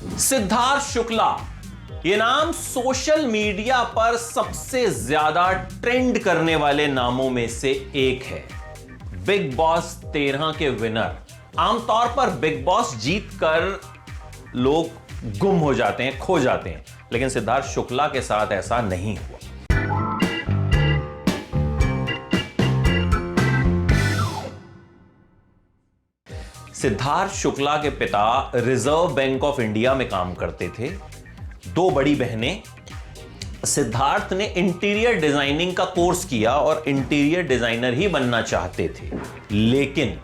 सिद्धार्थ शुक्ला, यह नाम social media पर सबसे ज्यादा ट्रेंड करने वाले नामों में से एक है। बिग बॉस 13 के विनर। आमतौर पर बिग बॉस जीतकर लोग गुम हो जाते हैं, खो जाते हैं, लेकिन सिद्धार्थ शुक्ला के साथ ऐसा नहीं हुआ। सिद्धार्थ शुक्ला के पिता रिजर्व बैंक ऑफ इंडिया में काम करते थे। दो बड़ी बहनें। सिद्धार्थ ने इंटीरियर डिजाइनिंग का कोर्स किया और इंटीरियर डिजाइनर ही बनना चाहते थे, लेकिन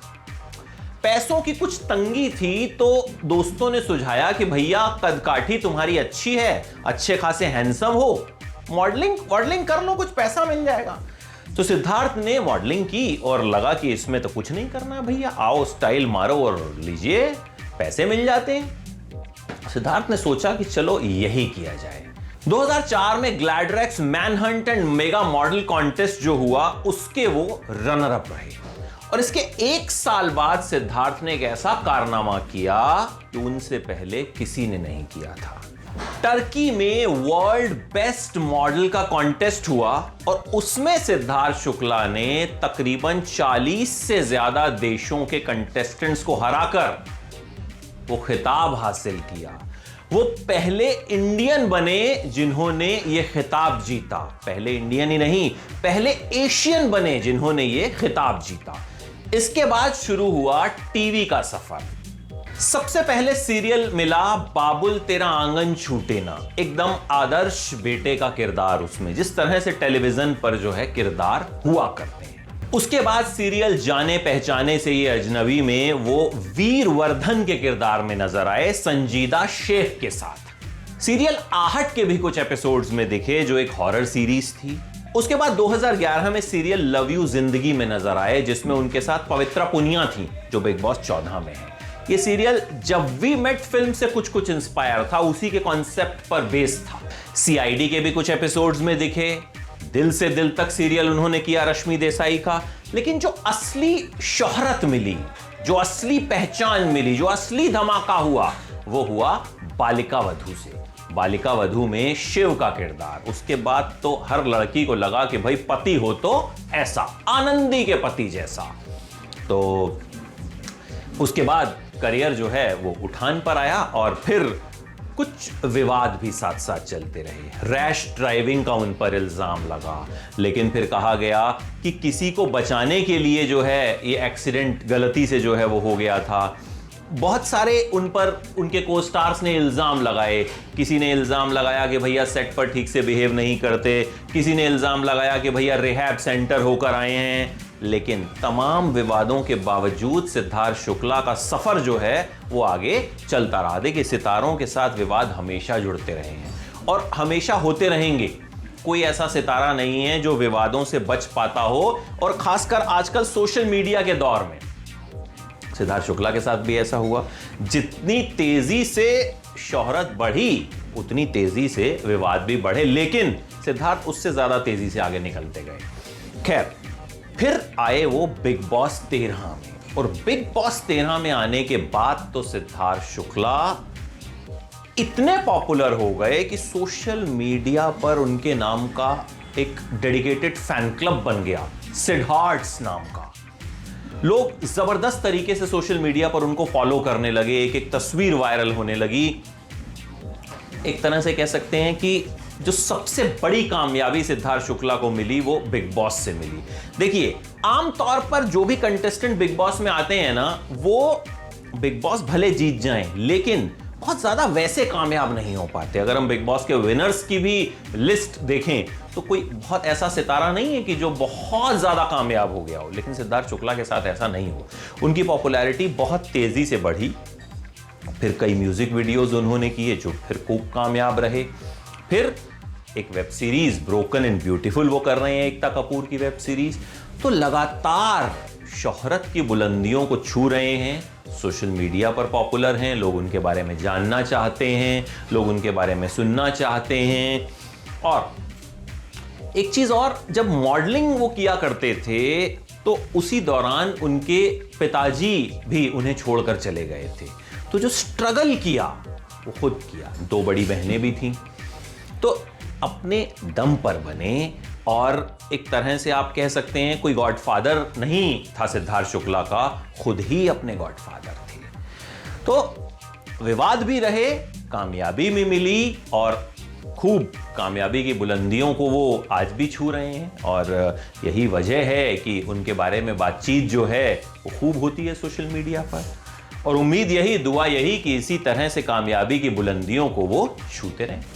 पैसों की कुछ तंगी थी तो दोस्तों ने सुझाया कि भैया कदकाठी तुम्हारी अच्छी है, अच्छे खासे हैंडसम हो, मॉडलिंग कर लो, कुछ पैसा मिल जाएगा। तो सिद्धार्थ ने मॉडलिंग की और लगा कि इसमें तो कुछ नहीं करना भैया, आओ स्टाइल मारो और लीजिए, पैसे मिल जाते हैं। सिद्धार्थ ने सोचा कि चलो यही किया जाए। 2004 में Gladrags manhunt and mega model contest जो हुआ उसके वो रनर अप रहे और इसके एक साल बाद सिद्धार्थ ने एक ऐसा कारनामा किया कि उनसे पहले किसी ने नहीं किया था। टर्की में वर्ल्ड बेस्ट मॉडल का कॉन्टेस्ट हुआ और उसमें सिद्धार्थ शुक्ला ने तकरीबन 40 से ज्यादा देशों के कंटेस्टेंट्स को हराकर वो खिताब हासिल किया। वो पहले इंडियन बने जिन्होंने ये खिताब जीता। पहले इंडियन ही नहीं, पहले एशियन बने जिन्होंने ये खिताब जीता। इसके बाद शुरू हुआ टीवी का सफर। सबसे पहले सीरियल मिला बाबुल तेरा आंगन छूटे ना। एकदम आदर्श बेटे का किरदार उसमें, जिस तरह से टेलीविजन पर जो है किरदार हुआ करते हैं। उसके बाद सीरियल जाने पहचाने से ये अजनबी में वो वीरवर्धन के किरदार में नजर आए, संजीदा शेख के साथ। सीरियल आहट के भी कुछ एपिसोड्स में दिखे जो एक हॉरर सीरीज थी। उसके बाद 2011 में सीरियल लव यू जिंदगी में नजर आए जिसमें उनके साथ पवित्रा पुनिया थी जो बिग बॉस 14 में है। ये सीरियल जब वी मेट फिल्म से कुछ इंस्पायर था, उसी के कॉन्सेप्ट पर बेस्ड था। सीआईडी के भी कुछ एपिसोड्स में दिखे। दिल से दिल तक सीरियल उन्होंने किया रश्मि देसाई का। लेकिन जो असली शोहरत मिली, जो असली पहचान मिली, जो असली धमाका हुआ, वो हुआ बालिका वधू से। बालिका वधू में शिव का किरदार। उसके बाद तो हर लड़की को लगा कि भाई पति हो तो ऐसा, आनंदी के पति जैसा। तो उसके बाद करियर जो है वो उठान पर आया और फिर कुछ विवाद भी साथ साथ चलते रहे। रैश ड्राइविंग का उन पर इल्जाम लगा, लेकिन फिर कहा गया कि किसी को बचाने के लिए जो है ये एक्सीडेंट गलती से जो है वो हो गया था। बहुत सारे उन पर उनके को स्टार्स ने इल्जाम लगाए। किसी ने इल्जाम लगाया कि भैया सेट पर ठीक से बिहेव नहीं करते, किसी ने इल्जाम लगाया कि भैया रिहैब सेंटर होकर आए हैं। लेकिन तमाम विवादों के बावजूद सिद्धार्थ शुक्ला का सफर जो है वो आगे चलता रहा। देखिए, सितारों के साथ विवाद हमेशा जुड़ते रहे हैं और हमेशा होते रहेंगे। कोई ऐसा सितारा नहीं है जो विवादों से बच पाता हो, और खासकर आजकल सोशल मीडिया के दौर में। सिद्धार्थ शुक्ला के साथ भी ऐसा हुआ। जितनी तेजी से शोहरत बढ़ी उतनी तेजी से विवाद भी बढ़े, लेकिन सिद्धार्थ उससे ज्यादा तेजी से आगे निकलते गए। खैर, फिर आए वो बिग बॉस 13 में, और बिग बॉस 13 में आने के बाद तो सिद्धार्थ शुक्ला इतने पॉपुलर हो गए कि सोशल मीडिया पर उनके नाम का एक डेडिकेटेड फैन क्लब बन गया, सिद्धार्थ्स नाम का। लोग जबरदस्त तरीके से सोशल मीडिया पर उनको फॉलो करने लगे, एक एक तस्वीर वायरल होने लगी। एक तरह से कह सकते हैं कि जो सबसे बड़ी कामयाबी सिद्धार्थ शुक्ला को मिली वो बिग बॉस से मिली। देखिए, आमतौर पर जो भी कंटेस्टेंट बिग बॉस में आते हैं ना, वो बिग बॉस भले जीत जाएं, लेकिन बहुत ज्यादा वैसे कामयाब नहीं हो पाते। अगर हम बिग बॉस के विनर्स की भी लिस्ट देखें तो कोई बहुत ऐसा सितारा नहीं है कि जो बहुत ज्यादा कामयाब हो गया हो, लेकिन सिद्धार्थ शुक्ला के साथ ऐसा नहीं हो। उनकी पॉपुलैरिटी बहुत तेजी से बढ़ी। फिर कई म्यूजिक वीडियोस उन्होंने किए जो फिर खूब कामयाब रहे। फिर एक web series broken and beautiful वो कर रहे हैं, एकता कपूर की वेब सीरीज। तो लगातार शोहरत की बुलंदियों को छू रहे हैं, सोशल मीडिया पर पॉपुलर हैं, लोग उनके बारे में जानना चाहते हैं, लोग उनके बारे में सुनना चाहते हैं। और एक चीज और, जब मॉडलिंग वो किया करते थे तो उसी दौरान उनके पिताजी भी उन्हें छोड़कर चले गए थे। तो जो स्ट्रगल किया वो खुद किया। 2 बड़ी बहनें भी थीं, तो अपने दम पर बने और एक तरह से आप कह सकते हैं कोई गॉडफादर नहीं था सिद्धार्थ शुक्ला का, खुद ही अपने गॉडफादर थे। तो विवाद भी रहे, कामयाबी भी मिली और खूब कामयाबी की बुलंदियों को वो आज भी छू रहे हैं। और यही वजह है कि उनके बारे में बातचीत जो है वो खूब होती है सोशल मीडिया पर। और उम्मीद यही, दुआ यही कि इसी तरह से कामयाबी की बुलंदियों को वो छूते रहें।